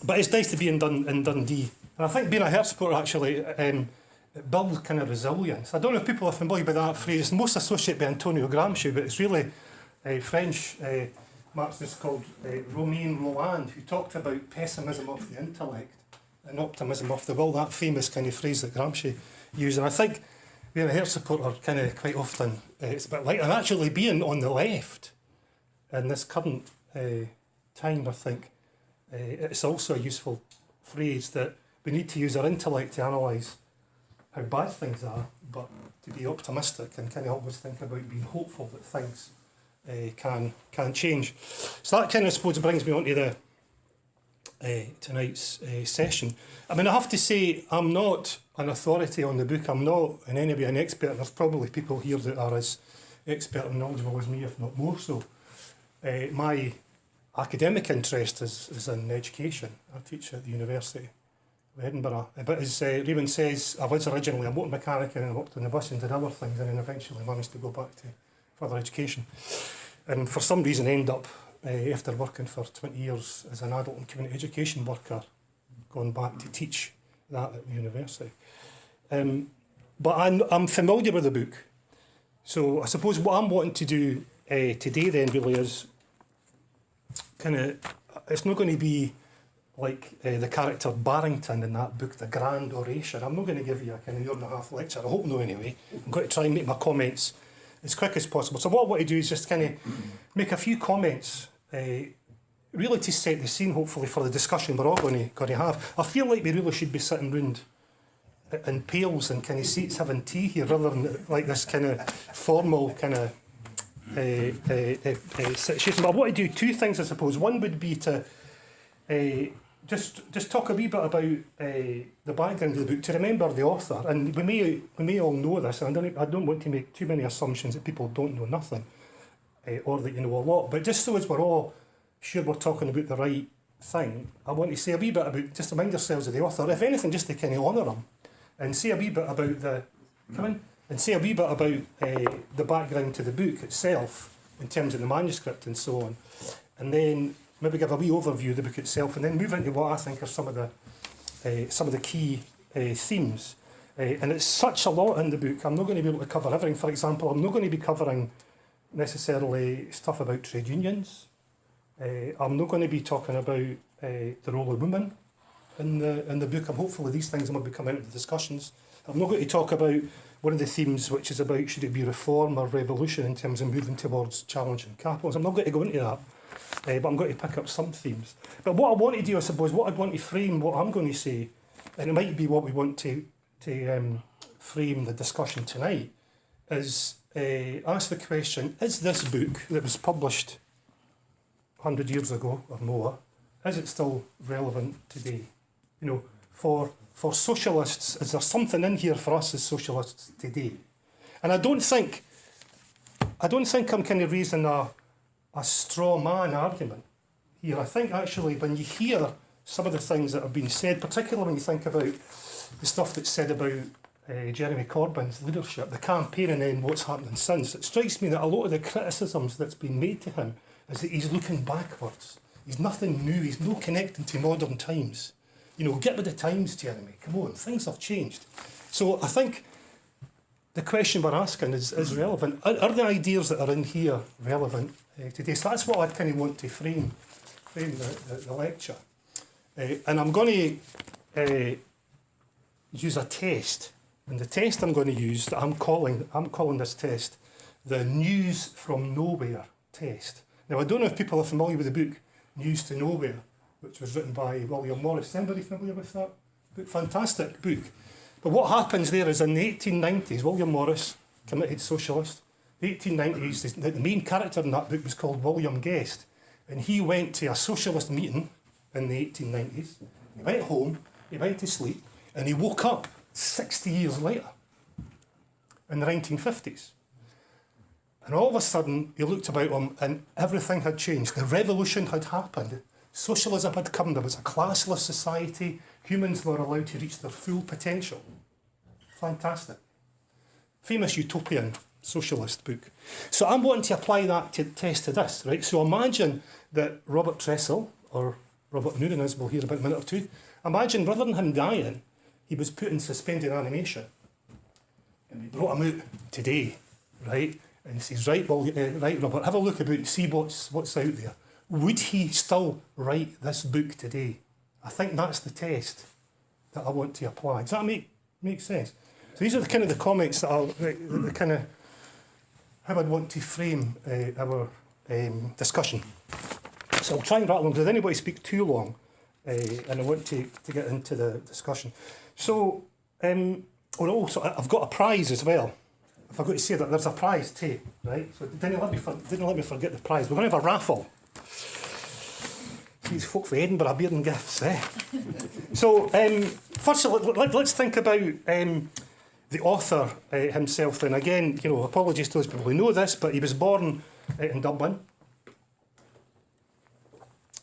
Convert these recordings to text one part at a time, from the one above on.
But it's nice to be in Dundee. And I think being a Heart supporter actually it builds kind of resilience. I don't know if people are familiar with that phrase. It's most associated with Antonio Gramsci, but it's really a French Marxist called Romain Rolland, who talked about pessimism of the intellect and optimism of the will, that famous kind of phrase that Gramsci used. And I think being a Heart supporter kind of quite often, it's a bit like, and actually being on the left in this current time, I think, it's also a useful phrase that we need to use our intellect to analyse how bad things are, but to be optimistic and kind of always think about being hopeful that things can change. So that kind of, I suppose, brings me on to the tonight's session. I mean, I have to say, I'm not an authority on the book. I'm not in any way an expert. There's probably people here that are as expert and knowledgeable as me, if not more so. My academic interest is in education. I teach at the University of Edinburgh. But as Raymond says, I was originally a motor mechanic and I worked on the bus and did other things and then eventually managed to go back to further education. And for some reason ended up, after working for 20 years as an adult and community education worker, going back to teach that at the university. But I'm familiar with the book. So I suppose what I'm wanting to do today then really is kind of, it's not going to be like the character Barrington in that book, The Grand Oration. I'm not going to give you a kind of year and a half lecture, I hope no anyway. I'm going to try and make my comments as quick as possible. So what I want to do is just kind of make a few comments, really to set the scene hopefully for the discussion we're all going to have. I feel like we really should be sitting round in pails and kind of seats having tea here rather than like this kind of formal kind of situation. But I want to do two things, I suppose. One would be to just talk a wee bit about the background of the book, to remember the author. And we may all know this, and I don't want to make too many assumptions that people don't know nothing, or that you know a lot. But just so as we're all sure we're talking about the right thing, I want to say a wee bit about, just remind yourselves of the author, if anything, just to kind of honour him, and say a wee bit about the background to the book itself, in terms of the manuscript and so on, and then maybe give a wee overview of the book itself, and then move into what I think are some of the key themes. And it's such a lot in the book, I'm not going to be able to cover everything. For example, I'm not going to be covering necessarily stuff about trade unions. I'm not going to be talking about the role of women in the book. Hopefully these things will be coming into the discussions. I'm not going to talk about one of the themes, which is about should it be reform or revolution in terms of moving towards challenging capitalism. I'm not going to go into that, but I'm going to pick up some themes. But what I want to do, I suppose, what I'd want to frame what I'm going to say, and it might be what we want to frame the discussion tonight, is ask the question, is this book that was published 100 years ago or more, is it still relevant today? You know, for socialists, is there something in here for us as socialists today? And I don't think I'm kind of raising a straw man argument here. I think actually when you hear some of the things that have been said, particularly when you think about the stuff that's said about Jeremy Corbyn's leadership, the campaign, and then what's happening since, it strikes me that a lot of the criticisms that's been made to him is that he's looking backwards. He's nothing new, he's no connecting to modern times. You know, get with the times, Jeremy, come on, things have changed. So I think the question we're asking is relevant. Are the ideas that are in here relevant today? So that's what I kind of want to frame the lecture. And I'm going to use a test. And the test I'm going to use, I'm calling this test the News from Nowhere test. Now, I don't know if people are familiar with the book News to Nowhere, which was written by William Morris. Anybody familiar with that book? Fantastic book. But what happens there is in the 1890s, William Morris, committed socialist, the 1890s, the main character in that book was called William Guest. And he went to a socialist meeting in the 1890s. He went home, he went to sleep, and he woke up 60 years later in the 1950s. And all of a sudden, he looked about him and everything had changed. The revolution had happened. Socialism had come. There was a classless society. Humans were allowed to reach their full potential. Fantastic. Famous utopian socialist book. So I'm wanting to apply that test to this, right? So imagine that Robert Tressell, or Robert Noonan, as we'll hear about in a minute or two, imagine rather than him dying, he was put in suspended animation. And we brought him out today, right? And he says, right, well, right, Robert, have a look about, see what's out there. Would he still write this book today? I think that's the test that I want to apply. Does that make sense? So these are the kind of the comments that the kind of how I'd want to frame our discussion. So I'll try and rattle on. Does anybody speak too long? And I want to get into the discussion. So, also, I've got a prize as well. If I've got to say that, there's a prize too, right? So didn't let me forget the prize. We're going to have a raffle. These folk from Edinburgh are being gifts, eh? So, first of all, let's think about the author himself. And again, apologies to those people who know this, but he was born in Dublin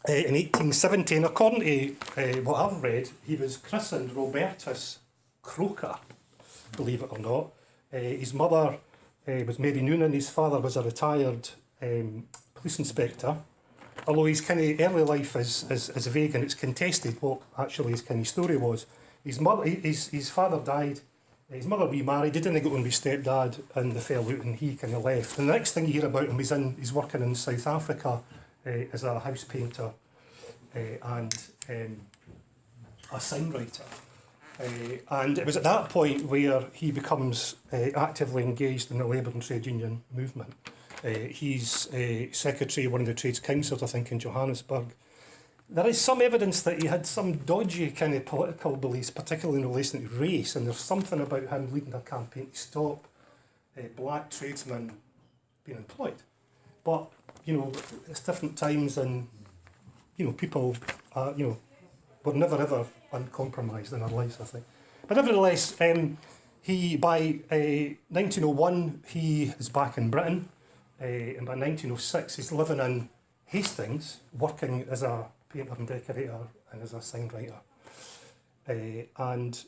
in 1870. And according to what I've read, he was christened Robertus Croker, believe it or not. His mother was Mary Noonan. His father was a retired police inspector. Although his kind of early life is vague and it's contested what actually his kind of story was. His father died. His mother remarried. He didn't go on with stepdad, and they fell out, and he kind of left. And the next thing you hear about him, he's working in South Africa as a house painter and a sign writer. And it was at that point where he becomes actively engaged in the labour and trade union movement. He's secretary of one of the trades councils, I think, in Johannesburg. There is some evidence that he had some dodgy kind of political beliefs, particularly in relation to race, and there's something about him leading a campaign to stop black tradesmen being employed. But, it's different times, and, people, were never ever uncompromised in their lives, I think. But nevertheless, by 1901, he is back in Britain, and by 1906, he's living in Hastings, working as a painter and decorator and as a sign writer. And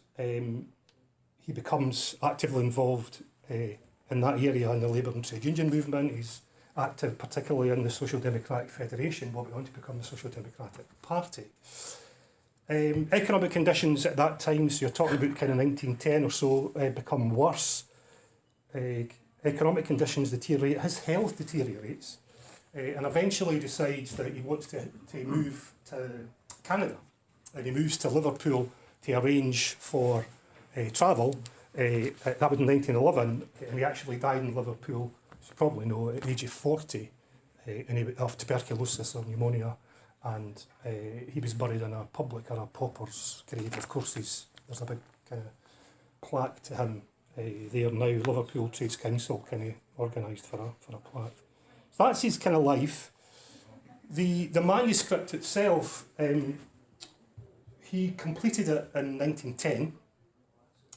he becomes actively involved in that area in the labour and trade union movement. He's active particularly in the Social Democratic Federation, what went on to become the Social Democratic Party. Economic conditions at that time, so you're talking about kind of 1910 or so, become worse. Economic conditions deteriorate, his health deteriorates, and eventually decides that he wants to move to Canada. And he moves to Liverpool to arrange for travel. That was in 1911, and he actually died in Liverpool, as you probably know, at the age of 40, of tuberculosis or pneumonia. And he was buried in a public or a pauper's grave. Of course, there's a big kind of plaque to him there now. Liverpool Trades Council kind of organised for a plaque. So that's his kind of life. The manuscript itself, he completed it in 1910,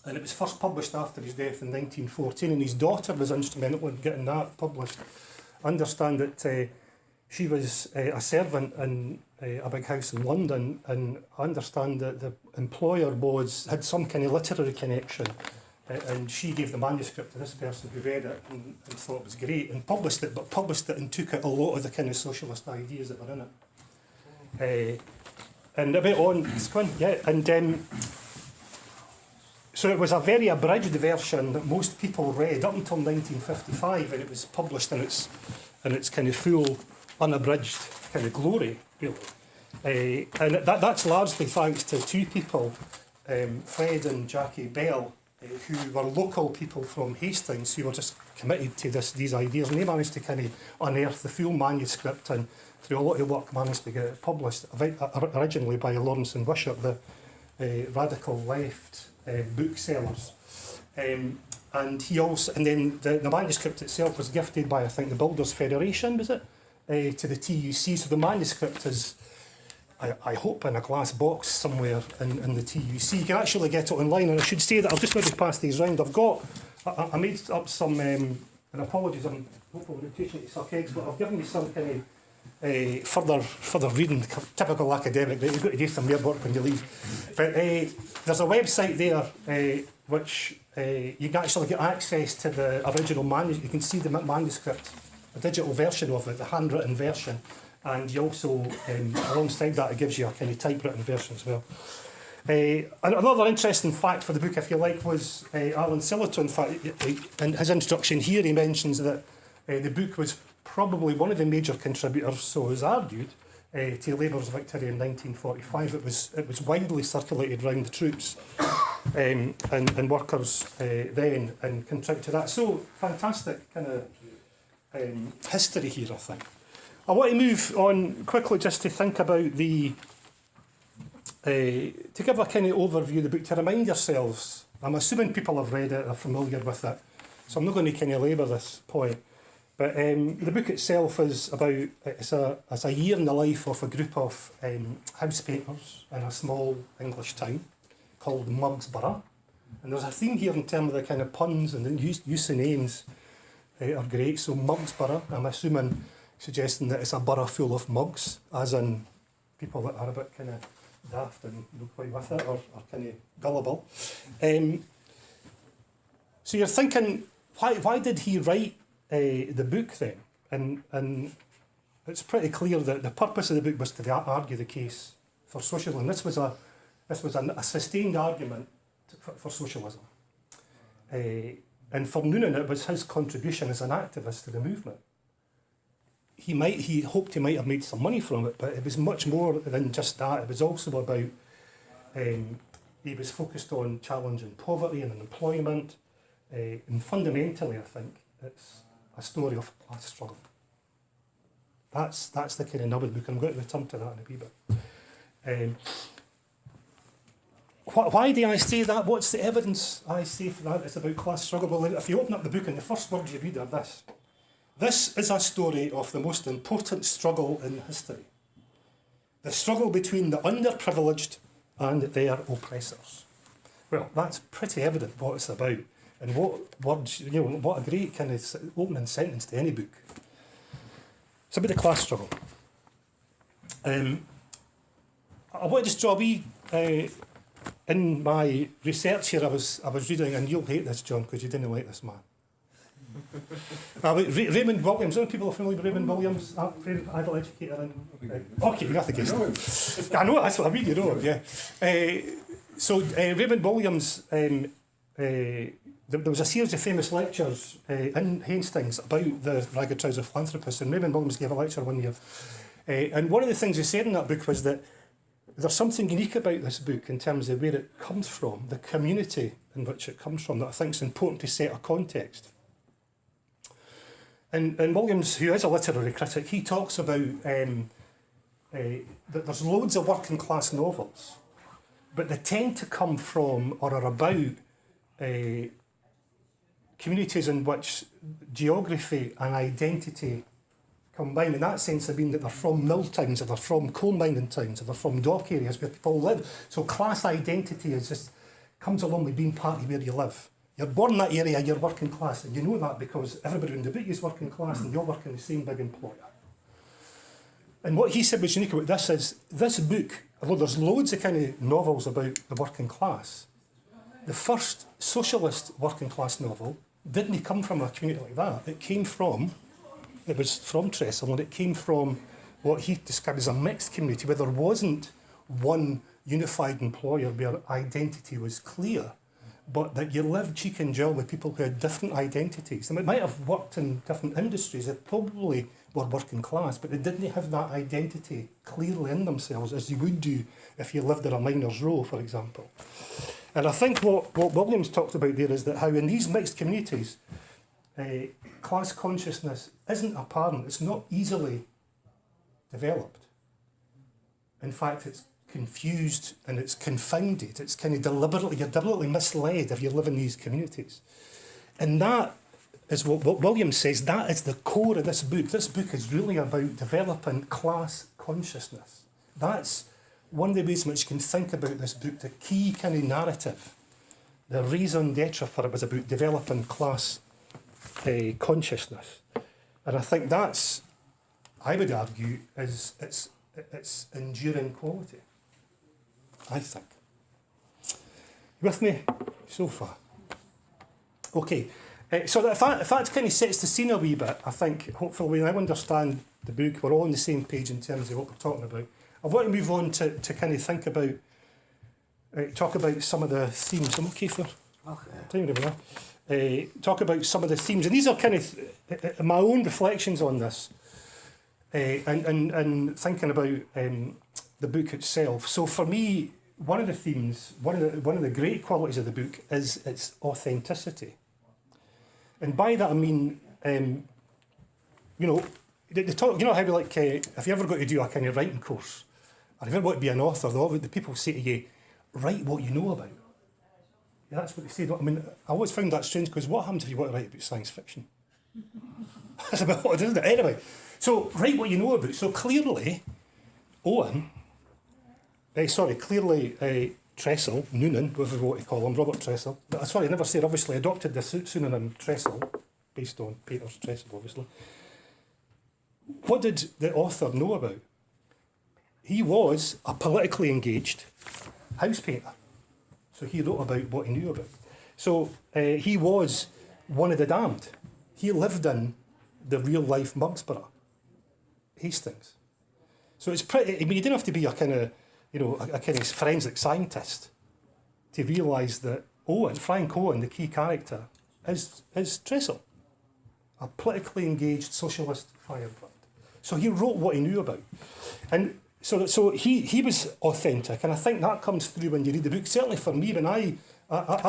and it was first published after his death in 1914, and his daughter was instrumental in getting that published. I understand that she was a servant in a big house in London, and I understand that the employer had some kind of literary connection, and she gave the manuscript to this person who read it and thought it was great and published it, and took out a lot of the kind of socialist ideas that were in it. And a bit on, so it was a very abridged version that most people read up until 1955, and it was published in its kind of full, unabridged kind of glory, really. And that's largely thanks to two people, Fred and Jackie Bell, who were local people from Hastings who were just committed to these ideas, and they managed to kind of unearth the full manuscript, and through a lot of work managed to get it published, originally by Lawrence and Wishart, the radical left booksellers. And then the manuscript itself was gifted by, I think, the Builders Federation, was it? To the TUC. So the manuscript is, I hope, in a glass box somewhere in the TUC. You can actually get it online, and I should say that I'll just maybe pass these round. I made up some and apologies, I'm hopefully not teaching you to suck eggs, but I've given you some kind of further reading, typical academic, right? You've got to do some more work when you leave. But there's a website there which you can actually get access to the original manuscript. You can see the manuscript, a digital version of it, the handwritten version, and you also, alongside that, it gives you a kind of typewritten version as well. Another interesting fact for the book, if you like, was Alan Sillitoe. In fact, in his introduction here, he mentions that the book was probably one of the major contributors, so it was argued, to Labour's victory in 1945. It was widely circulated around the troops and workers then, and contributed to that. So fantastic kind of history here, I think. I want to move on quickly just to think about the to give a kind of overview of the book, to remind yourselves. I'm assuming people have read it, are familiar with it, so I'm not going to kind of labour this point. But the book itself is about, it's a year in the life of a group of house painters in a small English town called Mugsborough. And there's a theme here in terms of the kind of puns and the use of names are great. So Mugsborough, I'm assuming, suggesting that it's a borough full of mugs, as in people that are a bit kind of daft and not quite with it, or kind of gullible. So you're thinking, why did he write the book then? And it's pretty clear that the purpose of the book was to argue the case for socialism. This was a sustained argument for socialism. And for Noonan, it was his contribution as an activist to the movement. He hoped he might have made some money from it, but it was much more than just that. It was also about, he was focused on challenging poverty and unemployment, and fundamentally, I think, it's a story of class struggle. That's the kind of nub of the book, and I'm going to return to that in a wee bit. Why do I say that? What's the evidence I say for that? It's about class struggle. Well, if you open up the book and the first words you read are this. This is a story of the most important struggle in history. The struggle between the underprivileged and their oppressors. Well, that's pretty evident what it's about. And what words, what a great kind of opening sentence to any book. It's about the class struggle. I want to just draw a wee, in my research here, I was reading, and you'll hate this, John, because you didn't like this man. Raymond Williams, some people are familiar with Raymond Williams, adult educator. Okay, you're not against him. I know, that's what I mean, you know, yeah. So Raymond Williams, there was a series of famous lectures in Hastings about the Ragged Trousered Philanthropists, and Raymond Williams gave a lecture one year. And one of the things he said in that book was that there's something unique about this book in terms of where it comes from, the community in which it comes from, that I think is important to set a context. And Williams, who is a literary critic, he talks about that there's loads of working class novels, but they tend to come from or are about communities in which geography and identity combine. In that sense, I mean that they're from mill towns, or they're from coal mining towns, or they're from dock areas where people live. So class identity is just comes along with being part of where you live. You're born in that area, you're working class, and you know that because everybody in the book is working class and you're working the same big employer. And what he said was unique about this is, this book, although there's loads of kind of novels about the working class, the first socialist working class novel didn't come from a community like that. It was from Tressell, and it came from what he described as a mixed community, where there wasn't one unified employer where identity was clear, but that you lived cheek and jowl with people who had different identities. They might have worked in different industries, they probably were working class, but they didn't have that identity clearly in themselves as you would do if you lived in a miner's row, for example. And I think what Williams talked about there is that how in these mixed communities, class consciousness isn't apparent, it's not easily developed. In fact, it's confused and it's confounded. It's kind of you're deliberately misled if you live in these communities. And that is what Williams says, that is the core of this book. This book is really about developing class consciousness. That's one of the ways in which you can think about this book. The key kind of narrative, the raison d'etre for it was about developing class consciousness. And I think that's, I would argue, is its enduring quality. I think. You with me so far? Okay. So if that kind of sets the scene a wee bit, I think hopefully we now understand the book. We're all on the same page in terms of what we're talking about. I want to move on to kind of think about, talk about some of the themes. I'm okay for time over. Talk about some of the themes, and these are kind of my own reflections on this, and thinking about the book itself. So for me, one of the themes, one of the great qualities of the book is its authenticity. And by that I mean, you know, they talk, you know how we like, if you ever got to do a kind of writing course, or if you ever want to be an author, the people say to you, write what you know about. Yeah, that's what they say. I mean, I always found that strange, because what happens if you want to write about science fiction? That's about what it is, isn't it? Anyway, so write what you know about. So clearly, Tressell, Noonan, whatever you want to call him, Robert Tressell. Sorry, I never said, obviously, adopted the pseudonym Tressell, based on Peter's Tressell, obviously. What did the author know about? He was a politically engaged house painter. So he wrote about what he knew about. So he was one of the damned. He lived in the real-life Mugsborough, Hastings. So it's pretty, I mean, you didn't have to be a kind of, you know, a kind of forensic scientist to realise that Frank Owen, the key character, is Tressell, a politically engaged socialist firebrand. So he wrote what he knew about. And so he was authentic, and I think that comes through when you read the book. Certainly for me, when I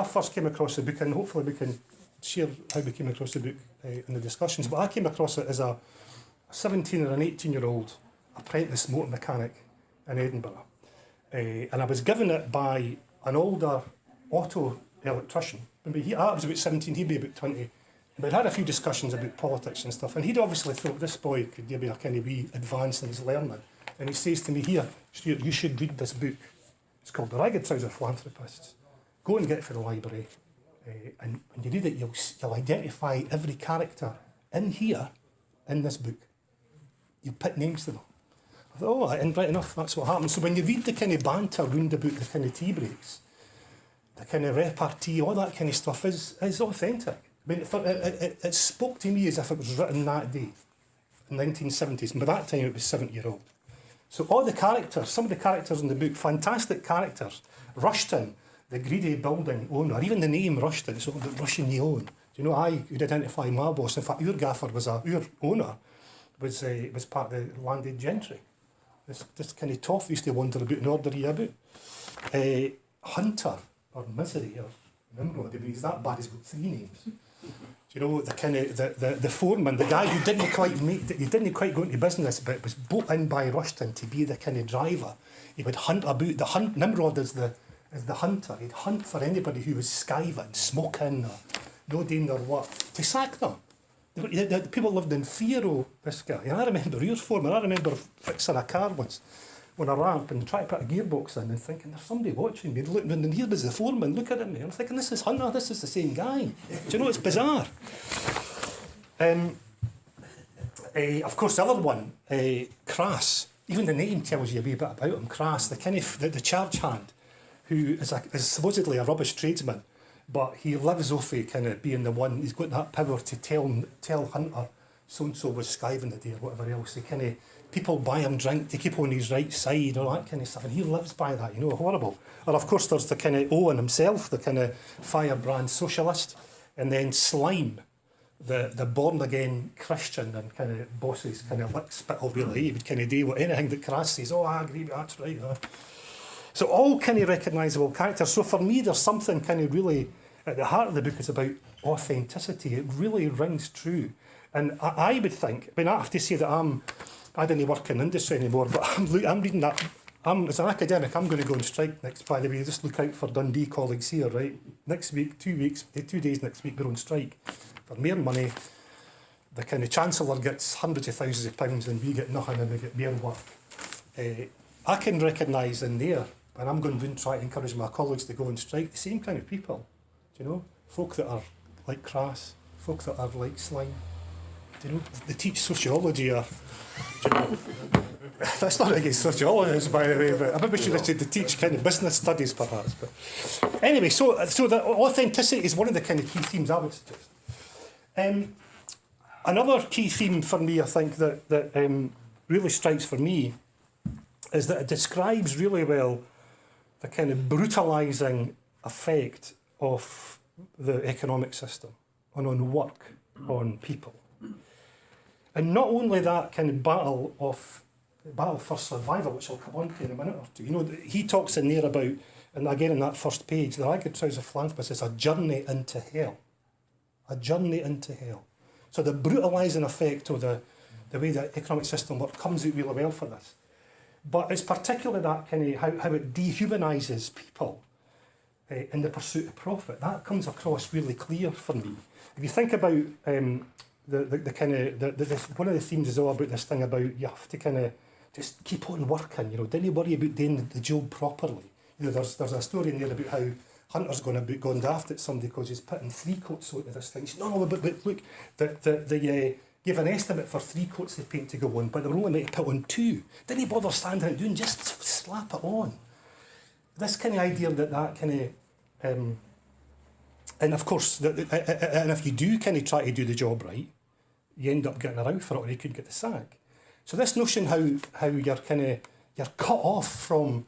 first came across the book, and hopefully we can share how we came across the book in the discussions, but I came across it as a 17 or an 18-year-old apprentice motor mechanic in Edinburgh. And I was given it by an older auto electrician. I was about 17, he'd be about 20. We'd had a few discussions about politics and stuff, and he'd obviously thought this boy could be a kind of wee advance in his learning. And he says to me, here, Stuart, you should read this book. It's called The Ragged Trousered Philanthropists. Go and get it for the library. And when you read it, you'll identify every character in here, in this book. You put names to them. I thought, and right enough, that's what happened. So when you read the kind of banter round about the kind of tea breaks, the kind of repartee, all that kind of stuff is authentic. I mean, it spoke to me as if it was written that day, in the 1970s. And by that time, it was 70-year-old. So all the characters, some of the characters in the book, fantastic characters. Rushton, the greedy building owner, even the name Rushton, it's all about Russian you own. Do you know, I would identify my boss. In fact, our gaffer our owner was part of the landed gentry. This kind of toff used to wander about and order you about. Hunter, or Misery, or Nimrod, I mean, he's that bad, he's got 3 names. Do you know, the kind of the foreman, the guy who didn't quite go into business, but was brought in by Rushton to be the kind of driver. He would hunt about. Nimrod is the hunter. He'd hunt for anybody who was skiving, smoking, or no doing their work, to sack them. The people lived in fear of this guy. And I remember your foreman. I remember fixing a car once on a ramp and trying to put a gearbox in and thinking, there's somebody watching me. And here was the foreman looking at me. I'm thinking, this is Hunter, this is the same guy. Do you know, it's bizarre. Of course, the other one, Crass. Even the name tells you a wee bit about him. Crass, the kind of the charge hand, who is supposedly a rubbish tradesman, but he lives off of kind of being the one. He's got that power to tell Hunter so and so was skiving the day or whatever else. He kind of, people buy him drink to keep on his right side, all that kind of stuff, and he lives by that. You know, horrible. And of course, there's the kind of Owen himself, the kind of firebrand socialist, and then Slime, the born again Christian and kind of bosses kind of lick spittle really. He would kind of do anything that Crass says. Oh, I agree with that's right. So all kind of recognisable characters. So for me, there's something kind of really at the heart of the book is about authenticity. It really rings true. And I would think, I mean, I have to say that I didn't work in industry anymore, but I'm reading that. As an academic, I'm going to go on strike next. By the way, just look out for Dundee colleagues here, right? Next week, 2 days next week, we're on strike for more money. The kind of Chancellor gets hundreds of thousands of pounds and we get nothing and we get more work. I can recognise in there, and I'm going to try to encourage my colleagues to go on strike, the same kind of people, do you know? Folk that are like Crass, folk that are like slime. Do you know, they teach sociology or, do you know, that's not against sociologists, by the way, but I maybe should have said to teach kind of business studies, perhaps. But anyway, so the authenticity is one of the kind of key themes I would suggest. Another key theme for me, I think, that really strikes for me is that it describes really well the kind of brutalising effect of the economic system on work, on people. And not only that kind of battle for survival, which I'll come on to in a minute or two. You know, he talks in there about, and again in that first page, the Ragged Trousered Philanthropists is a journey into hell. A journey into hell. So the brutalising effect of the way the economic system works comes out really well for this. But it's particularly that kind of how it dehumanises people in the pursuit of profit. That comes across really clear for me. If you think about the kind of one of the themes is all about this thing about you have to kind of just keep on working. You know, don't worry about doing the job properly. You know, there's a story in there about how Hunter's gone daft at somebody because he's putting 3 coats onto this thing. He said, no, but look, they gave an estimate for 3 coats of paint to go on, but they were only meant to put on 2. Didn't bother standing and doing, just slap it on. This kind of idea that kind of, and of course, and if you do kind of try to do the job right, you end up getting a row for it, or you could get the sack. So this notion how you're cut off from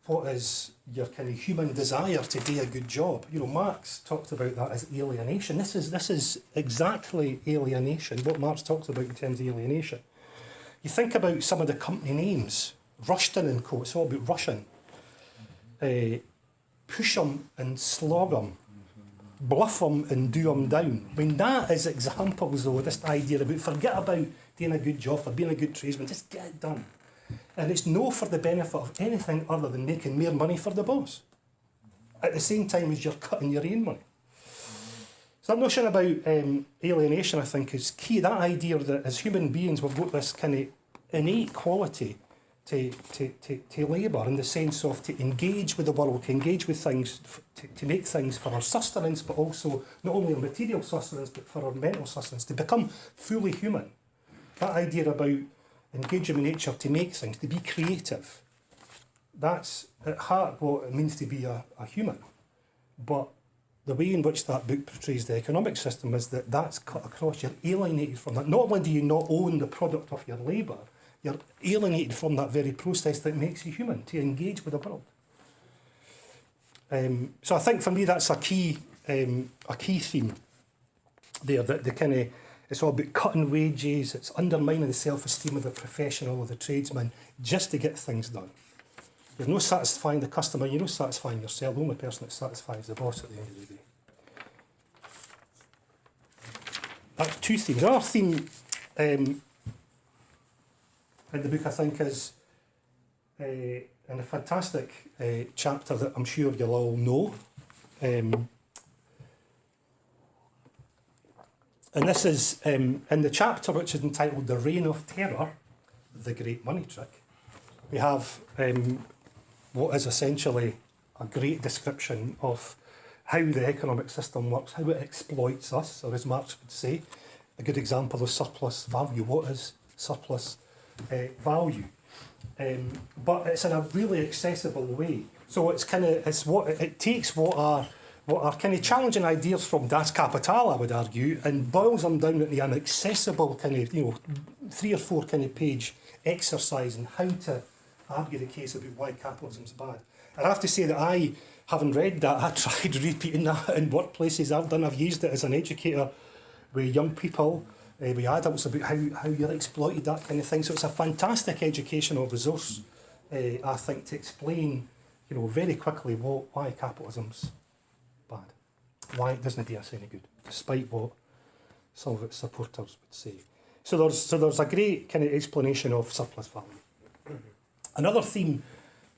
what is your kind of human desire to do a good job. You know, Marx talked about that as alienation. This is exactly alienation, what Marx talks about in terms of alienation. You think about some of the company names, Rushton and Co. It's all about Russian. Push 'em and slog 'em. Bluff 'em and do 'em down. I mean, that is examples, though, this idea about forget about doing a good job, for being a good tradesman, just get it done. And it's no for the benefit of anything other than making more money for the boss. At the same time as you're cutting your own money. So that notion about alienation, I think, is key. That idea that as human beings we've got this kind of innate quality to labour, in the sense of to engage with the world, to engage with things, to make things for our sustenance, but also not only our material sustenance, but for our mental sustenance, to become fully human. That idea about engaging with nature to make things, to be creative. That's at heart what it means to be a human. But the way in which that book portrays the economic system is that that's cut across. You're alienated from that. Not only do you not own the product of your labour, you're alienated from that very process that makes you human, to engage with the world. So I think for me that's a key theme there, that the kind of, it's all about cutting wages, it's undermining the self-esteem of the professional or the tradesman just to get things done. You're not satisfying the customer, you're not satisfying yourself. The only person that satisfies the boss at the end of the day. That's 2 themes. Another theme in the book, I think, is in a fantastic chapter that I'm sure you'll all know. And this is in the chapter which is entitled The Reign of Terror, The Great Money Trick. We have what is essentially a great description of how the economic system works, how it exploits us, or as Marx would say, a good example of surplus value. What is surplus value? But it's in a really accessible way. So it takes what are kind of challenging ideas from Das Kapital, I would argue, and boils them down into an accessible kind of, 3 or 4 kind of page exercise in how to argue the case about why capitalism is bad. And I have to say that I haven't read that. I tried repeating that in workplaces I've used it as an educator with young people, with adults, about how you're exploited, that kind of thing. So it's a fantastic educational resource, I think, to explain, very quickly why capitalism's bad, why it doesn't do us any good, despite what some of its supporters would say. So there's a great kind of explanation of surplus value. Another theme,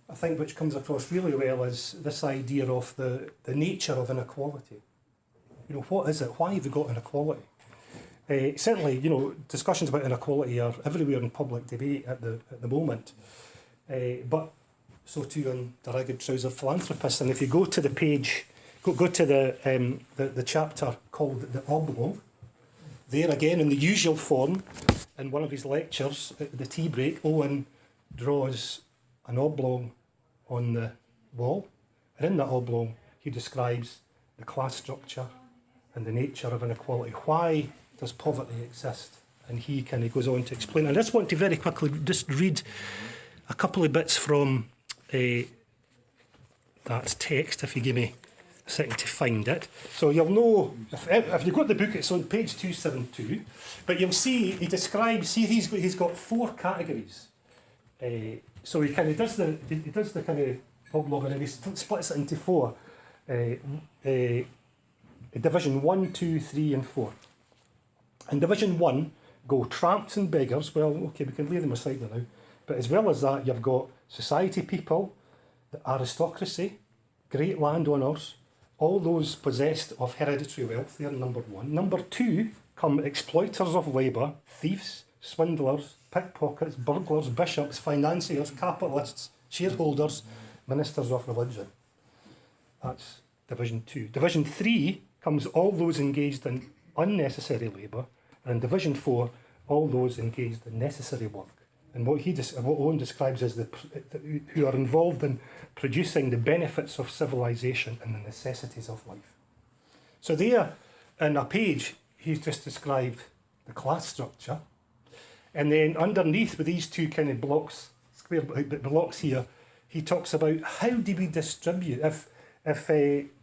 I think, which comes across really well is this idea of the nature of inequality. What is it? Why have we got inequality? Certainly, discussions about inequality are everywhere in public debate at the moment. But so too in the Ragged Trousered Philanthropists. And if you go to the page go to the chapter called the Oblong. There again, in the usual form, in one of his lectures at the tea break, Owen draws an oblong on the wall, and in that oblong he describes the class structure and the nature of inequality. Why does poverty exist? And he kind of goes on to explain. I just want to very quickly just read a couple of bits from that text, if you give me a second to find it. So you'll know, if you've got the book, it's on page 272, but you'll see he describes, see he's got 4 categories. So he kind of does the kind of oblong, and then he splits it into 4. Division 1, 2, 3 and 4. In Division 1 go tramps and beggars. Well, okay, we can lay them aside now. But as well as that, you've got society people, the aristocracy, great landowners, all those possessed of hereditary wealth. They're number 1. Number 2 come exploiters of labour, thieves, swindlers, pickpockets, burglars, bishops, financiers, capitalists, shareholders, ministers of religion. That's Division 2. Division 3 comes all those engaged in unnecessary labour, and Division 4, all those engaged in necessary work. And what Owen describes as who are involved in producing the benefits of civilization and the necessities of life. So there, in a page, he's just described the class structure, and then underneath with these 2 kind of blocks, square blocks here, he talks about how do we distribute. If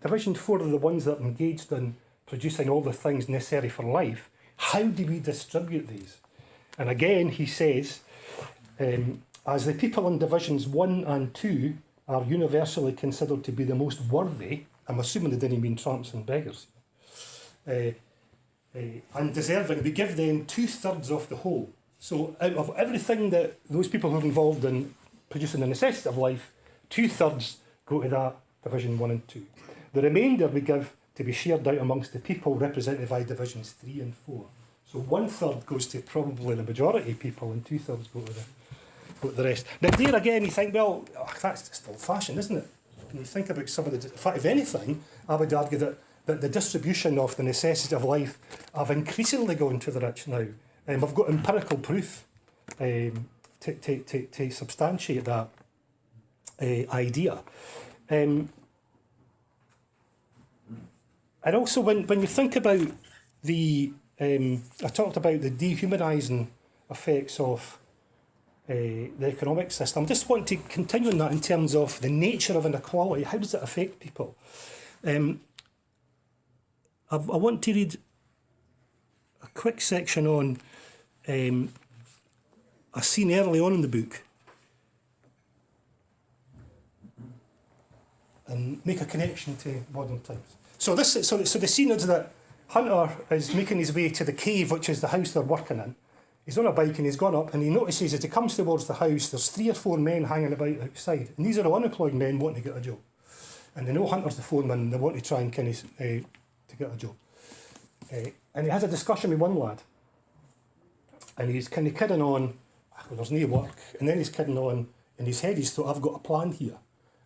Division 4 are the ones that are engaged in producing all the things necessary for life, how do we distribute these? And again, he says, as the people in Divisions 1 and 2 are universally considered to be the most worthy, I'm assuming they didn't mean tramps and beggars, and deserving, we give them 2/3 of the whole. So out of everything that those people who are involved in producing the necessity of life, 2/3 go to that Division 1 and 2. The remainder we give to be shared out amongst the people represented by Divisions 3 and 4. So 1/3 goes to probably the majority of people, and 2/3 go to the rest. Now there again, you think, well, that's just old-fashioned, isn't it? When you think about some of the... In fact, if anything, I would argue that the distribution of the necessities of life have increasingly gone to the rich now. We've got empirical proof to substantiate that idea. And also, when you think about I talked about the dehumanising effects of the economic system. I just want to continue on that in terms of the nature of inequality. How does it affect people? I want to read a quick section on a scene early on in the book and make a connection to modern times. So the scene is that Hunter is making his way to the cave, which is the house they're working in. He's on a bike and he's gone up, and he notices as he comes towards the house, there's 3 or 4 men hanging about outside, and these are all unemployed men wanting to get a job. And they know Hunter's the foreman, and they want to try and to get a job. And he has a discussion with one lad, and he's kind of kidding on, well, there's no work, and then he's kidding on, in his head he's thought, I've got a plan here.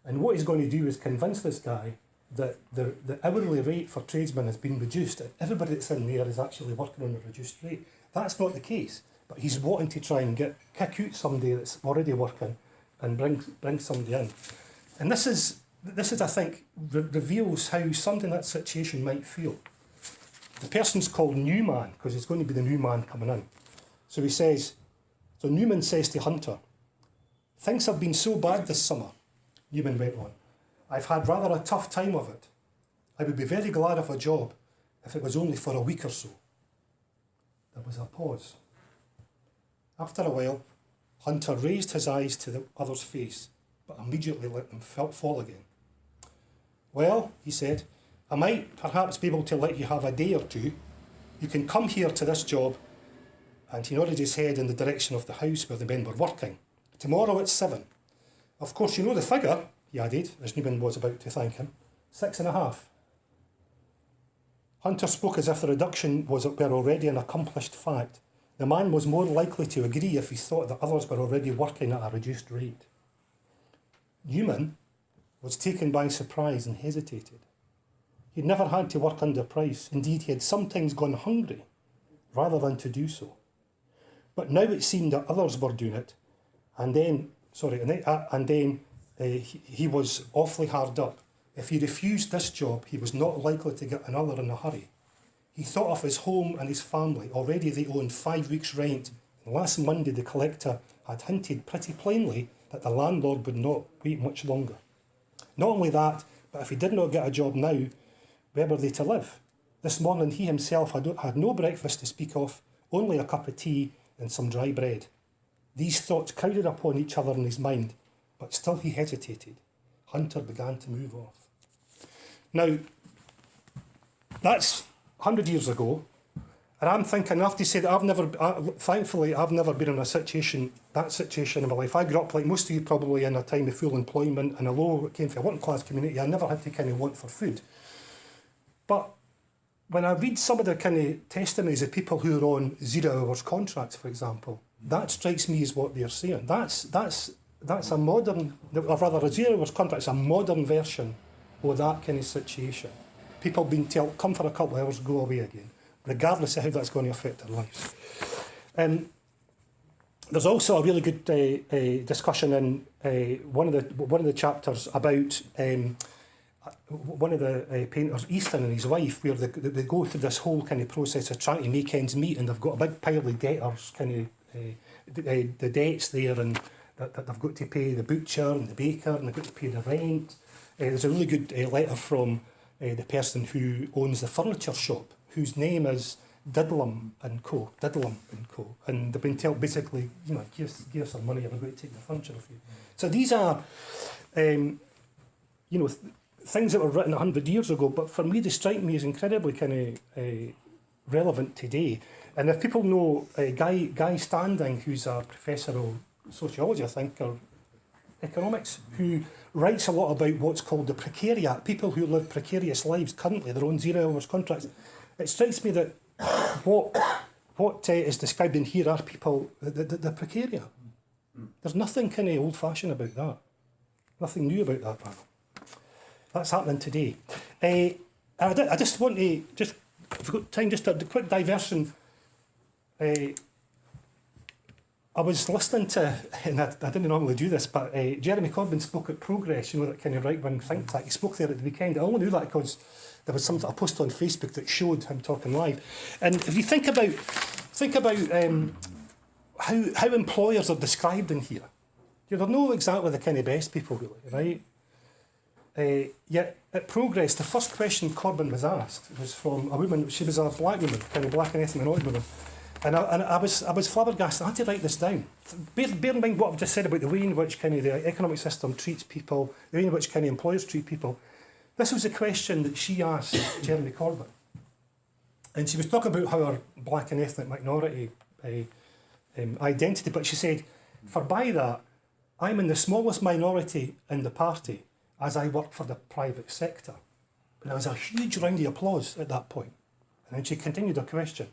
And what he's going to do is convince this guy that the hourly rate for tradesmen has been reduced, and everybody that's in there is actually working on a reduced rate. That's not the case, but he's wanting to try and kick out somebody that's already working and bring somebody in. And this is I think, reveals how somebody in that situation might feel. The person's called Newman, because he's going to be the new man coming in. So Newman says to Hunter, "Things have been so bad this summer," Newman went on. "I've had rather a tough time of it. I would be very glad of a job if it was only for a week or so." There was a pause. After a while, Hunter raised his eyes to the other's face, but immediately let them fall again. "Well," he said, "I might perhaps be able to let you have a day or two. You can come here to this job," and he nodded his head in the direction of the house where the men were working. "Tomorrow at 7. Of course, you know the figure," he added, as Newman was about to thank him. 6.5. Hunter spoke as if the reduction were already an accomplished fact. The man was more likely to agree if he thought that others were already working at a reduced rate. Newman was taken by surprise and hesitated. He never had to work under price. Indeed, he had sometimes gone hungry rather than to do so. But now it seemed that others were doing it, and then he was awfully hard up. If he refused this job, he was not likely to get another in a hurry. He thought of his home and his family. Already they owned 5 weeks' rent. And last Monday, the collector had hinted pretty plainly that the landlord would not wait much longer. Not only that, but if he did not get a job now, where were they to live? This morning he himself had no breakfast to speak of, only a cup of tea and some dry bread. These thoughts crowded upon each other in his mind, but still he hesitated. Hunter began to move off. Now, that's 100 years ago, and I'm thinking, I have to say that thankfully, I've never been in that situation in my life. I grew up, like most of you, probably in a time of full employment, and although it came from a working class community, I never had to kind of want for food. But when I read some of the kind of testimonies of people who are on 0 hours contracts, for example, that strikes me as what they're saying. That's a modern, or rather a 0 hours contract is a modern version of that kind of situation. People being told, come for a couple of hours, go away again, regardless of how that's going to affect their lives. There's also a really good discussion in one of the chapters about one of the painters, Easton, and his wife, where they go through this whole kind of process of trying to make ends meet, and they've got a big pile of debtors, kind of the debts there, and that they've got to pay the butcher and the baker, and they've got to pay the rent. There's a really good letter from the person who owns the furniture shop, whose name is Diddlum and Co. And they've been told basically, give us some money, or we're going to take the furniture off you. So these are, things that were written 100 years ago, but for me they strike me as incredibly kind of relevant today. And if people know Guy Standing, who's a professor of sociology, I think, or economics, who writes a lot about what's called the precariat, people who live precarious lives currently, their own 0 hours contracts. It strikes me that what is described in here are people, the precariat. There's nothing kind of old-fashioned about that. Nothing new about that, man. That's happening today. I just want to, if we've got time, just a quick diversion. I was listening to, and I didn't normally do this, but Jeremy Corbyn spoke at Progress, that kind of right-wing think tank. He spoke there at the weekend. I only knew that because there was a post on Facebook that showed him talking live. And if you think about how employers are described in here, they're not exactly the kind of best people, really, right? Yet at Progress, the first question Corbyn was asked was from a woman. She was a black woman, kind of black and ethnic minority woman. And I was flabbergasted. I had to write this down. Bear in mind what I've just said about the way in which kind of the economic system treats people, the way in which kind of employers treat people. This was a question that she asked Jeremy Corbyn. And she was talking about her black and ethnic minority identity, but she said, for by that, I'm in the smallest minority in the party as I work for the private sector. And there was a huge round of applause at that point. And then she continued her question.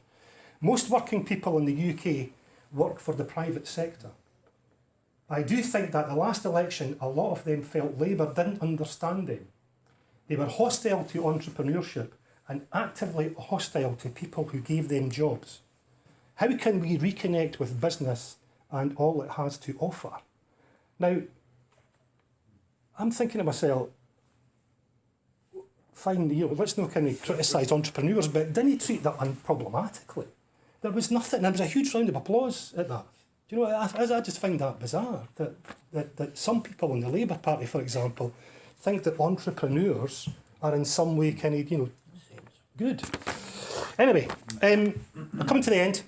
Most working people in the UK work for the private sector. I do think that the last election, a lot of them felt Labour didn't understand them. They were hostile to entrepreneurship and actively hostile to people who gave them jobs. How can we reconnect with business and all it has to offer? Now, I'm thinking to myself, fine, let's not kind of criticise entrepreneurs, but didn't he treat that unproblematically? There was nothing, there was a huge round of applause at that. I just find that bizarre, that some people in the Labour Party, for example, think that entrepreneurs are in some way kind of, good. Anyway, we're coming to the end.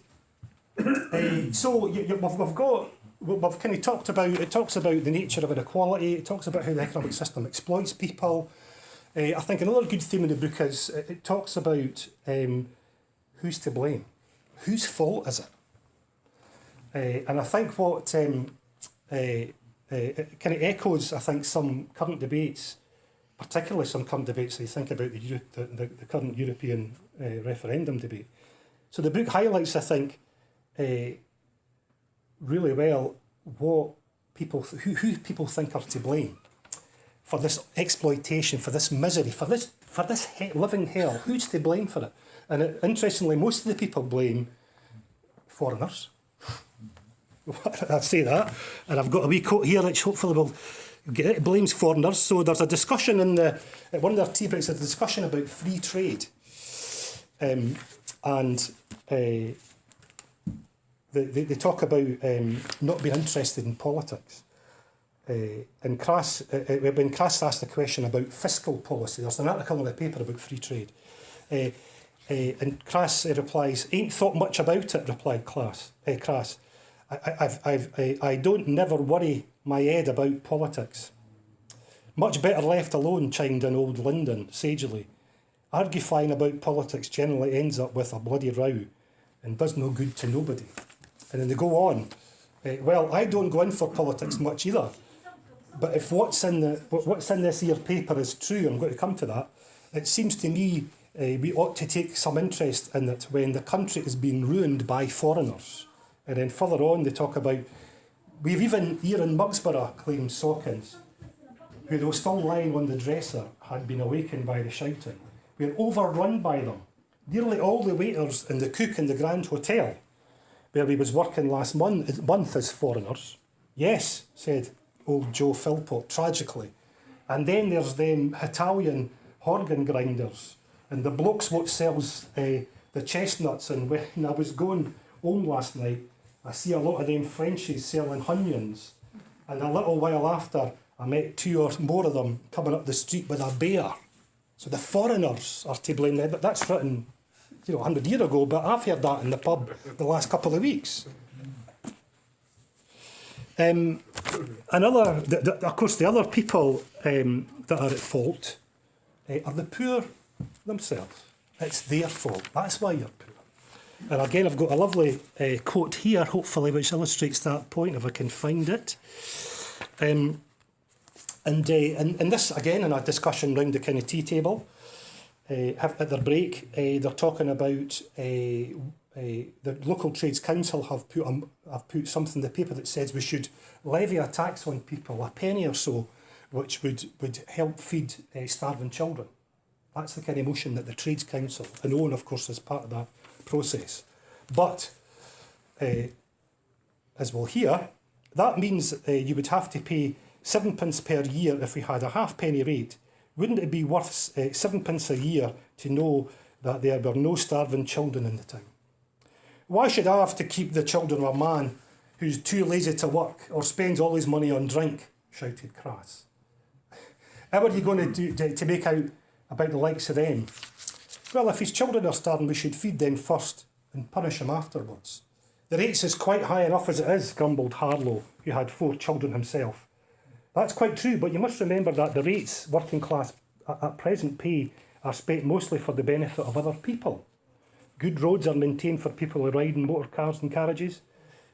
So we've kind of talked about, it talks about the nature of inequality, it talks about how the economic system exploits people. I think another good theme in the book is it talks about who's to blame. Whose fault is it? And I think what it kind of echoes, I think, some current debates, particularly some current debates that you think about the current European referendum debate. So the book highlights, I think, really well who people think are to blame for this exploitation, for this misery, for for this living hell, who's to blame for it? And interestingly, most of the people blame foreigners. I say that, and I've got a wee quote here which hopefully will get it. Blames foreigners. So there's a discussion at one of their tea breaks, a discussion about free trade, and they talk about not being interested in politics. And when Crass asked the question about fiscal policy, there's an article in the paper about free trade, and Crass replies, "Ain't thought much about it," replied Crass. I don't never worry my head about politics. Much better left alone, chimed in old Lyndon sagely. Argufying about politics generally ends up with a bloody row and does no good to nobody. And then they go on. Well, I don't go in for politics much either. But if what's in this here paper is true, I'm going to come to that, it seems to me we ought to take some interest in it when the country is being ruined by foreigners. And then further on they talk about, we've even here in Mugsborough, claims Sawkins, who though still lying on the dresser had been awakened by the shouting. We're overrun by them. Nearly all the waiters and the cook in the Grand Hotel, where we was working last month as foreigners. Yes, said old Joe Philpott, tragically. And then there's them Italian organ grinders and the blokes what sells the chestnuts. And when I was going home last night, I see a lot of them Frenchies selling onions. And a little while after, I met 2 or more of them coming up the street with a bear. So the foreigners are to blame. That's written 100 years ago, but I've heard that in the pub the last couple of weeks. Of course, the other people that are at fault are the poor themselves. It's their fault. That's why you're poor. And again, I've got a lovely quote here, hopefully, which illustrates that point, if I can find it. And this, again, in a discussion round the kind of tea table, at their break, they're talking about the local trades council have put something in the paper that says we should levy a tax on people, a penny or so, which would help feed starving children. That's the kind of motion that the trades council, and Owen, of course, is part of that process. But as we'll hear, that means you would have to pay 7p per year if we had a halfpenny rate. Wouldn't it be worth 7p a year to know that there were no starving children in the town? Why should I have to keep the children of a man who's too lazy to work or spends all his money on drink? Shouted Crass. How are you going to do to make out about the likes of them? Well, if his children are starving, we should feed them first and punish them afterwards. The rates is quite high enough as it is, grumbled Harlow, who had 4 children himself. That's quite true, but you must remember that the rates working class at present pay are spent mostly for the benefit of other people. Good roads are maintained for people who ride in motor cars and carriages.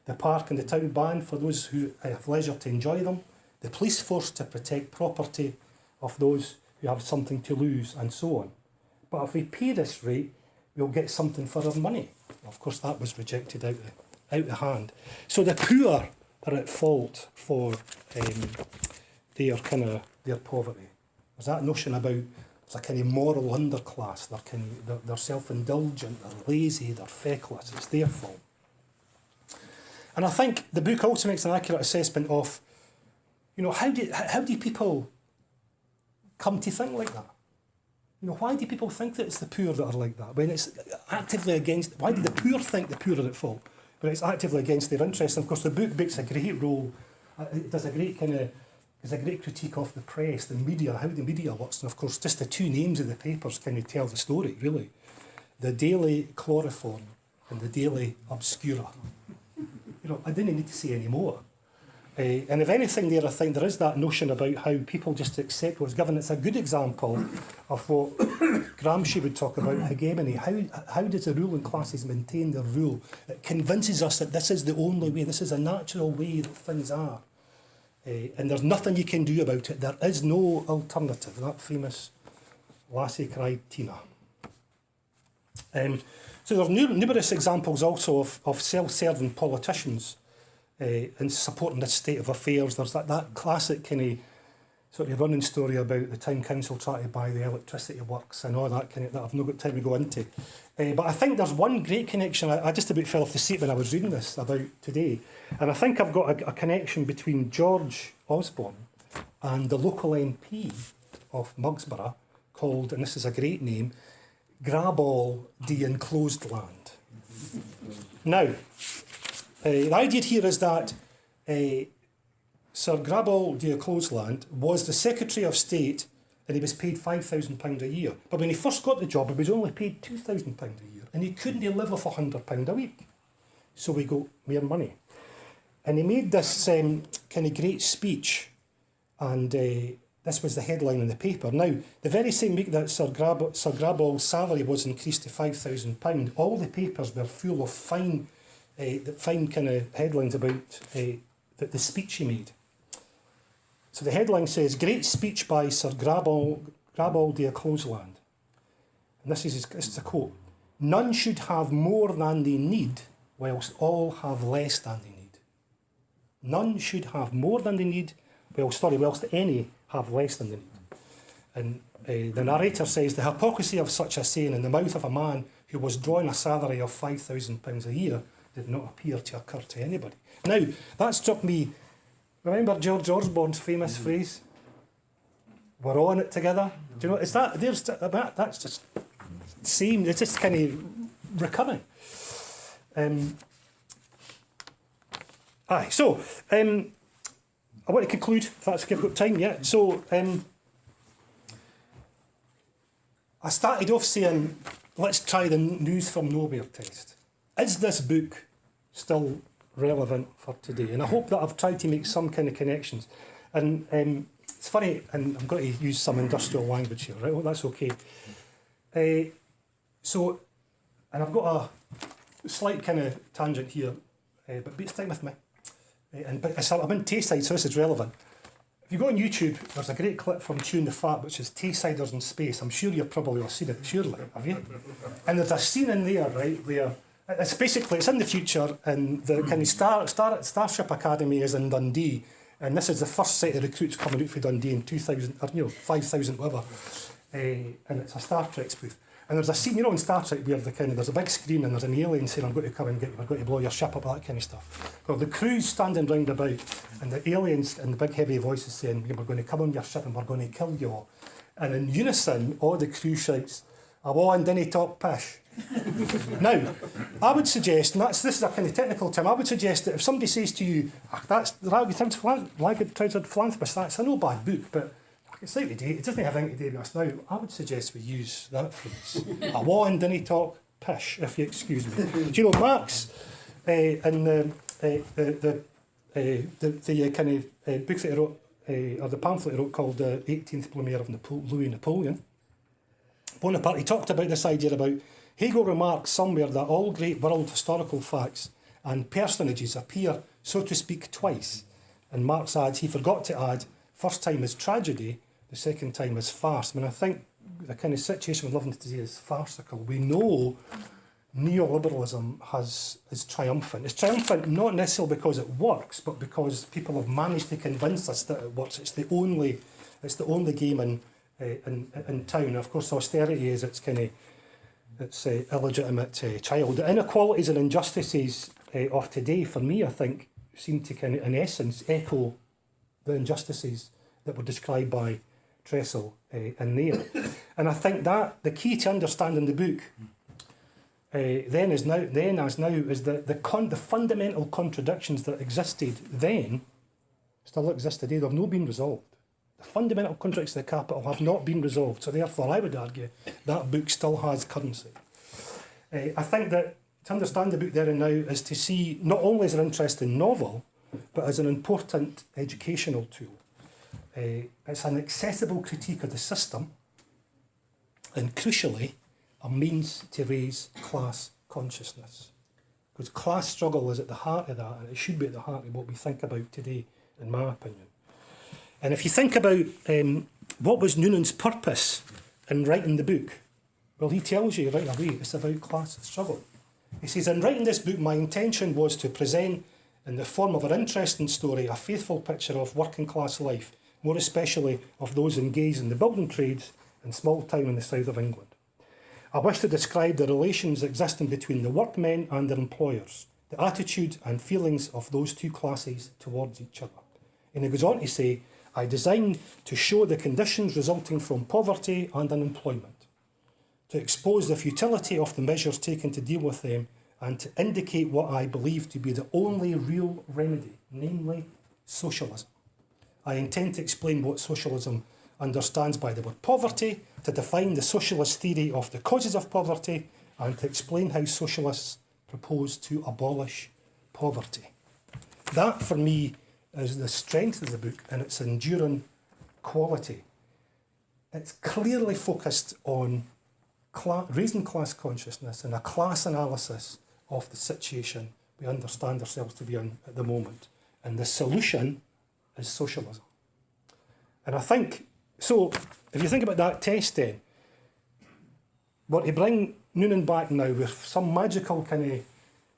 The park and the town banned for those who have leisure to enjoy them. The police force to protect property of those who have something to lose, and so on. But if we pay this rate, we'll get something for our money. Of course, that was rejected out of hand. So the poor are at fault for their poverty. There's that notion about there's a kind of moral underclass. They're self-indulgent, they're lazy, they're feckless. It's their fault. And I think the book also makes an accurate assessment of, how do people come to think like that? Why do people think that it's the poor that are like that? When it's actively against, why do the poor think the poor are at fault? When it's actively against their interests. And of course, the book makes a great role. It does a great critique of the press, the media, how the media works. And of course, just the 2 names of the papers can tell the story, really. The Daily Chloroform and the Daily Obscura. I didn't need to say any more. And if anything there, I think there is that notion about how people just accept what's given. It's a good example of what Gramsci would talk about, hegemony. How does the ruling classes maintain their rule? It convinces us that this is the only way, this is a natural way that things are. And there's nothing you can do about it. There is no alternative. That famous Lassie cried Tina. So there's numerous examples also of self-serving politicians in supporting this state of affairs. There's that classic kind of sort of running story about the town council trying to buy the electricity works and all that kind of that I've not got time to go into. But I think there's one great connection. I just about fell off the seat when I was reading this about today. And I think I've got a connection between George Osborne and the local MP of Mugsborough called, and this is a great name, Grab All the Enclosed Land. Now, the idea here is that Sir Graball de Closeland was the Secretary of State and he was paid £5,000 a year. But when he first got the job, he was only paid £2,000 a year and he couldn't live off £100 a week. So we got more money. And he made this kind of great speech and this was the headline in the paper. Now, the very same week that Sir Graball's salary was increased to £5,000, all the papers were full of fine kind of headlines about the speech he made. So the headline says, "Great speech by Sir Graball de Closeland." And this is a quote. "None should have more than they need, whilst all have less than they need." None should have more than they need, whilst any have less than they need. And the narrator says, "The hypocrisy of such a saying in the mouth of a man who was drawing a salary of £5,000 a year did not appear to occur to anybody." Now, that struck me. Remember George Osborne's famous phrase? "We're on it together." Do you know? Is that that's just same? It's just kind of recurring. So I want to conclude. If that's if I've got time, yeah. So I started off saying, let's try the news from nowhere test. Is this book still relevant for today? And I hope that I've tried to make some kind of connections. And it's funny, and I'm going to use some industrial language here, right? Well, that's okay. So, and I've got a slight kind of tangent here, but stick with me. But I'm in Tayside, so this is relevant. If you go on YouTube, there's a great clip from Tune the Fat, which is Taysiders in Space. I'm sure you've probably all seen it, surely, have you? And there's a scene in there, right, where it's in the future, and the kind of Starship Academy is in Dundee, and this is the first set of recruits coming out for Dundee in 2000, or 5,000, whatever, and it's a Star Trek spoof. And there's a scene, in Star Trek where there's a big screen and there's an alien saying, "I'm going to come and get you, I'm going to blow your ship up," that kind of stuff. Well, the crew's standing round about, and the aliens and the big heavy voices saying, "We're going to come on your ship and we're going to kill you all." And in unison, all the crew shouts, "I want dinny top pish." Now, I would suggest, and this is a kind of technical term, I would suggest that if somebody says to you, "That's the Ragged Trousered Philanthropists, that's a no bad book, but it's slightly dated, it doesn't have anything to do with us now," I would suggest we use that phrase. "I want dinny talk pish," if you excuse me. Do you know Marx in the kind of book that he wrote, or the pamphlet he wrote called the 18th Brumaire of Louis Napoleon, Bonaparte, he talked about this idea about Hegel remarks somewhere that all great world historical facts and personages appear, so to speak, twice. And Marx adds, he forgot to add, first time is tragedy, the second time is farce. I mean, I think the kind of situation we're living today is farcical. We know neoliberalism is triumphant. It's triumphant not necessarily because it works, but because people have managed to convince us that it works. It's the only game in town. Of course, austerity is its illegitimate child. The inequalities and injustices of today, for me, I think, seem to kind of, in essence, echo the injustices that were described by Tressell in there. And I think that the key to understanding the book then as now is the fundamental contradictions that existed then still exist today. They've not been resolved. The fundamental contradictions of the capital have not been resolved. So therefore, I would argue that book still has currency. I think that to understand the book there and now is to see not only as an interesting novel, but as an important educational tool. It's an accessible critique of the system, and crucially, a means to raise class consciousness. Because class struggle is at the heart of that, and it should be at the heart of what we think about today, in my opinion. And if you think about what was Noonan's purpose in writing the book, well, he tells you right away it's about class struggle. He says, in writing this book, my intention was to present, in the form of an interesting story, a faithful picture of working class life more especially of those engaged in the building trades in small town in the south of England. I wish to describe the relations existing between the workmen and their employers, the attitude and feelings of those two classes towards each other. And it goes on to say, I designed to show the conditions resulting from poverty and unemployment, to expose the futility of the measures taken to deal with them, and to indicate what I believe to be the only real remedy, namely socialism. I intend to explain what socialism understands by the word poverty, to define the socialist theory of the causes of poverty, and to explain how socialists propose to abolish poverty. That, for me, is the strength of the book and its enduring quality. It's clearly focused on raising class consciousness and a class analysis of the situation we understand ourselves to be in at the moment. And the solution is socialism. And I think, so if you think about that test then, what to bring Noonan back now with some magical kind of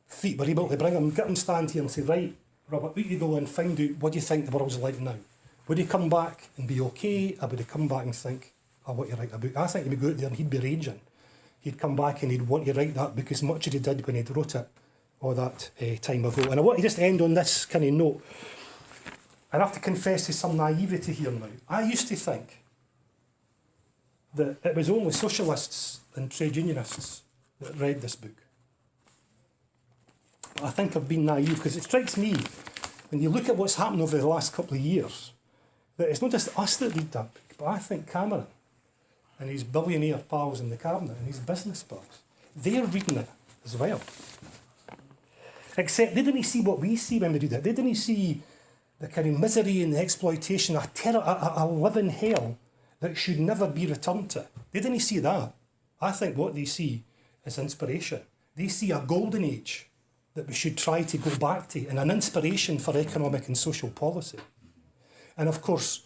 feat, we're able to bring him, get him stand here and say, right, Robert, we could go and find out what do you think the world's like now. Would he come back and be okay, or would he come back and think, I want to write a book? I think he'd go out there and he'd be raging. He'd come back and he'd want to write that book as much as he did when he'd wrote it all that time ago. And I want to just end on this kind of note. I have to confess to some naivety here now. I used to think that it was only socialists and trade unionists that read this book. But I think I've been naive, because it strikes me, when you look at what's happened over the last couple of years, that it's not just us that read that book, but I think Cameron and his billionaire pals in the cabinet and his business pals, they're reading it as well. Except they didn't see what we see when we read it. They didn't see the kind of misery and the exploitation, a living hell that should never be returned to. They didn't see that. I think what they see is inspiration. They see a golden age that we should try to go back to, and an inspiration for economic and social policy. And of course,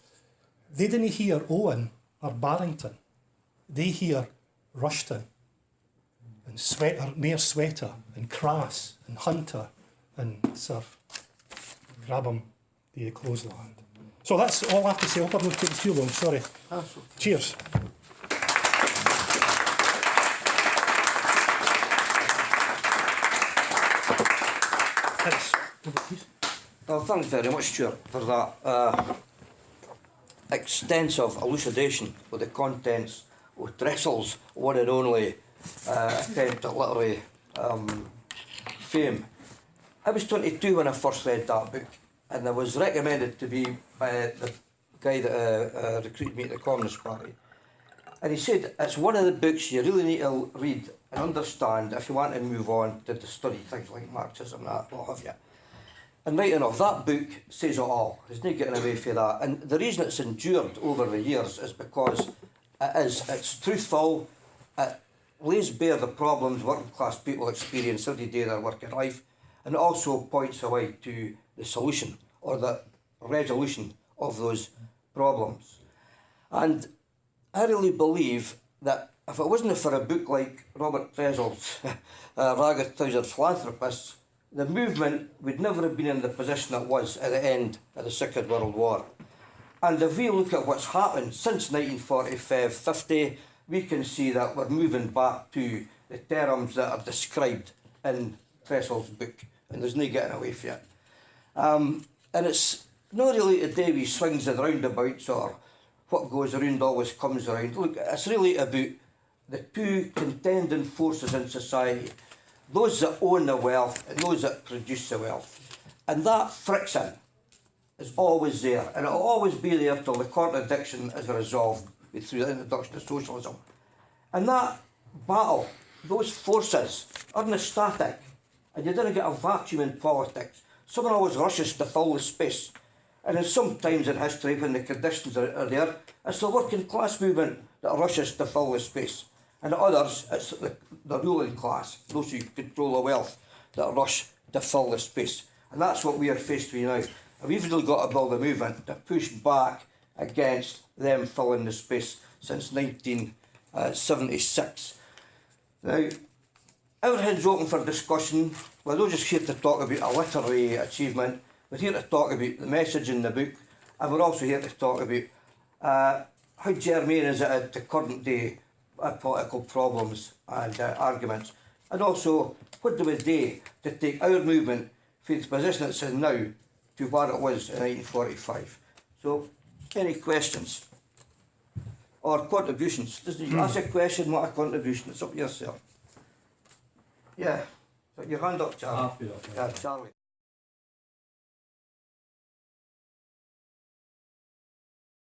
they didn't hear Owen or Barrington. They hear Rushton and Mayor Sweater and Crass and Hunter and Sir Grabham the Clothesland. So that's all I have to say. I hope I've not taken too long, sorry. Cheers. Thanks. Well, thanks very much, Stuart, for that extensive elucidation of the contents of Tressell's one and only attempt at literary fame. I was 22 when I first read that book, and I was recommended to me by the guy that recruited me at the Communist Party. And he said, it's one of the books you really need to read and understand if you want to move on to study things like Marxism and that, what have you. And right enough, that book says it all. There's no getting away from that. And the reason it's endured over the years is because it's truthful, it lays bare the problems working class people experience every day of their working life, and it also points a way to the solution or the resolution of those problems. And I really believe that if it wasn't for a book like Robert Tressell's Ragged Trousered Philanthropists, the movement would never have been in the position it was at the end of the Second World War. And if we look at what's happened since 1945-50, we can see that we're moving back to the terms that are described in Tressell's book, and there's no getting away from it. And it's not really today we swings and roundabouts or what goes around always comes around. Look, it's really about the two contending forces in society, those that own the wealth and those that produce the wealth. And that friction is always there, and it'll always be there till the contradiction is resolved through the introduction of socialism. And that battle, those forces, aren't static, and you don't get a vacuum in politics. Someone always rushes to fill the space. And then sometimes in history, when the conditions are there, it's the working class movement that rushes to fill the space. And at others, it's the ruling class, those who control the wealth, that rush to fill the space. And that's what we are faced with now. And we've really got to build a movement to push back against them filling the space since 1976. Now, everything's open for discussion. We're not just here to talk about a literary achievement. We're here to talk about the message in the book And we're also here to talk about how germane is it to current day political problems and arguments, and also what do we do to take our movement from the position it's in now to where it was in 1945. So, any questions or contributions? Doesn't you ask a question, what a contribution? It's up to yourself. Yeah, got your hand up, Charlie. Half it up, yeah. Yeah, Charlie.